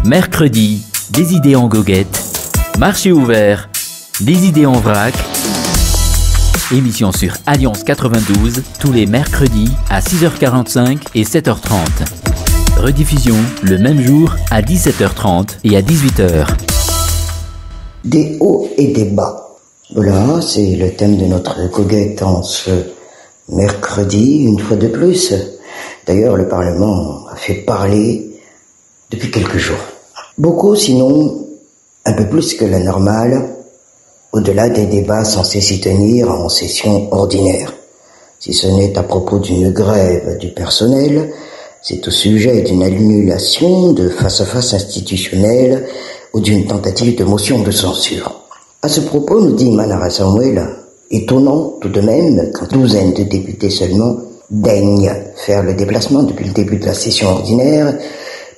Mercredi, des idées en goguette. Marché ouvert, des idées en vrac. Émission sur Alliance 92, tous les mercredis à 6h45 et 7h30. Rediffusion le même jour à 17h30 et à 18h. Des hauts et des bas. Voilà, c'est le thème de notre goguette en ce mercredi, une fois de plus. D'ailleurs, le Parlement a fait parler depuis quelques jours. Beaucoup, sinon, un peu plus que la normale, au-delà des débats censés s'y tenir en session ordinaire. Si ce n'est à propos d'une grève du personnel, c'est au sujet d'une annulation de face-à-face institutionnelle ou d'une tentative de motion de censure. À ce propos, nous dit Manara Samuel, étonnant tout de même qu'une douzaine de députés seulement daignent faire le déplacement depuis le début de la session ordinaire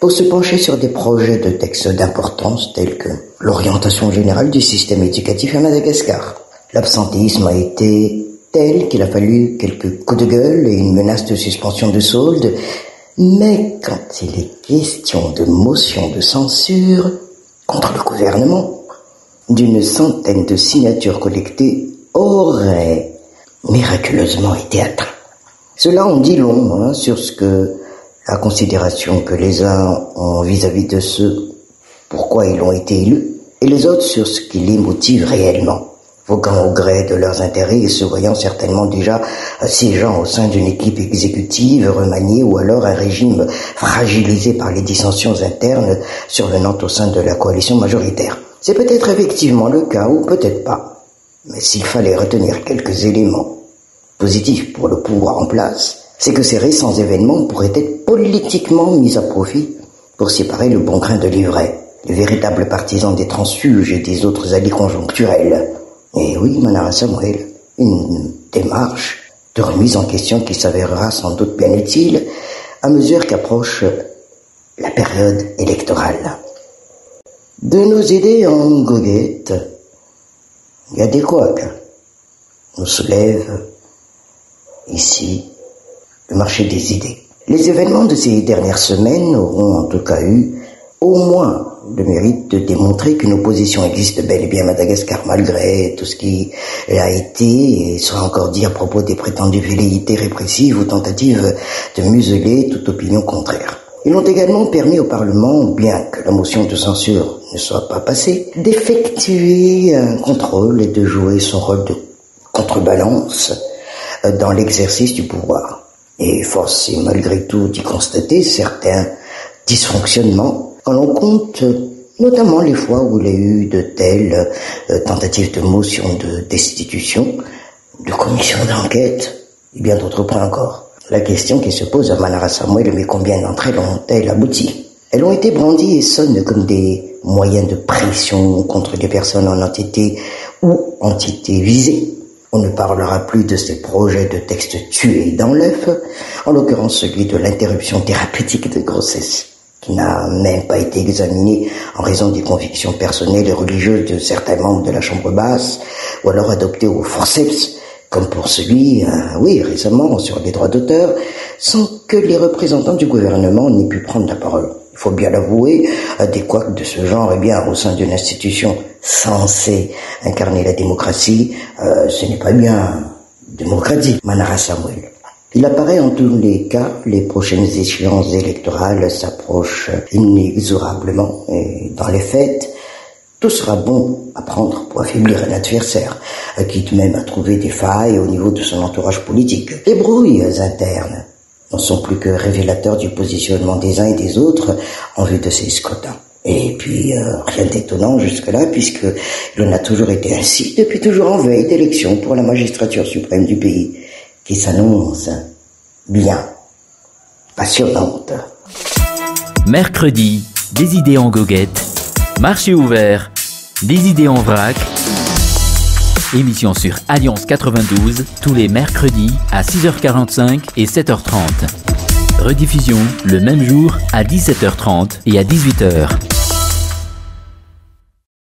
pour se pencher sur des projets de textes d'importance tels que l'orientation générale du système éducatif à Madagascar. L'absentéisme a été tel qu'il a fallu quelques coups de gueule et une menace de suspension de solde, mais quand il est question de motion de censure contre le gouvernement, d'une centaine de signatures collectées auraient miraculeusement été atteintes. Cela en dit long sur ce que la considération que les uns ont vis-à-vis de ceux pourquoi ils ont été élus, et les autres sur ce qui les motive réellement, voguant au gré de leurs intérêts et se voyant certainement déjà siégeant au sein d'une équipe exécutive remaniée ou alors un régime fragilisé par les dissensions internes survenant au sein de la coalition majoritaire. C'est peut-être effectivement le cas ou peut-être pas, mais s'il fallait retenir quelques éléments positifs pour le pouvoir en place, c'est que ces récents événements pourraient être politiquement mis à profit pour séparer le bon grain de l'ivraie, les véritables partisans des transfuges et des autres alliés conjoncturels. Et oui, Manara Samuel, une démarche de remise en question qui s'avérera sans doute bien utile à mesure qu'approche la période électorale. De nos idées en goguette, il y a des couacs. Nous soulève ici le marché des idées. Les événements de ces dernières semaines auront en tout cas eu au moins le mérite de démontrer qu'une opposition existe bel et bien à Madagascar, malgré tout ce qui a été et sera encore dit à propos des prétendues velléités répressives ou tentatives de museler toute opinion contraire. Ils ont également permis au Parlement, bien que la motion de censure ne soit pas passée, d'effectuer un contrôle et de jouer son rôle de contrebalance dans l'exercice du pouvoir. Et force est malgré tout d'y constater certains dysfonctionnements quand l'on compte notamment les fois où il y a eu de telles tentatives de motion de destitution, de commission d'enquête et bien d'autres points encore. La question qui se pose à Manara Samuel, mais combien d'entre elles ont-elles abouti? Elles ont été brandies et sonnent comme des moyens de pression contre les personnes en entité ou entités visées. On ne parlera plus de ces projets de textes tués dans l'œuf, en l'occurrence celui de l'interruption thérapeutique de grossesse, qui n'a même pas été examiné en raison des convictions personnelles et religieuses de certains membres de la Chambre basse, ou alors adopté au forceps, comme pour celui, récemment, sur les droits d'auteur, sans que les représentants du gouvernement n'aient pu prendre la parole. Il faut bien l'avouer, des couacs de ce genre, au sein d'une institution censée incarner la démocratie, ce n'est pas bien démocratique, Manara Samuel. Il apparaît en tous les cas, les prochaines échéances électorales s'approchent inexorablement, et dans les faits, tout sera bon à prendre pour affaiblir un adversaire, quitte même à trouver des failles au niveau de son entourage politique. Les brouilles internes n'en sont plus que révélateurs du positionnement des uns et des autres en vue de ces scrutins. Et puis, rien d'étonnant jusque-là, puisque il en a toujours été ainsi, depuis toujours en veille d'élection pour la magistrature suprême du pays, qui s'annonce bien passionnante. Mercredi, des idées en goguette. Marché ouvert, des idées en vrac. Émission sur Alliance 92, tous les mercredis à 6h45 et 7h30. Rediffusion le même jour à 17h30 et à 18h.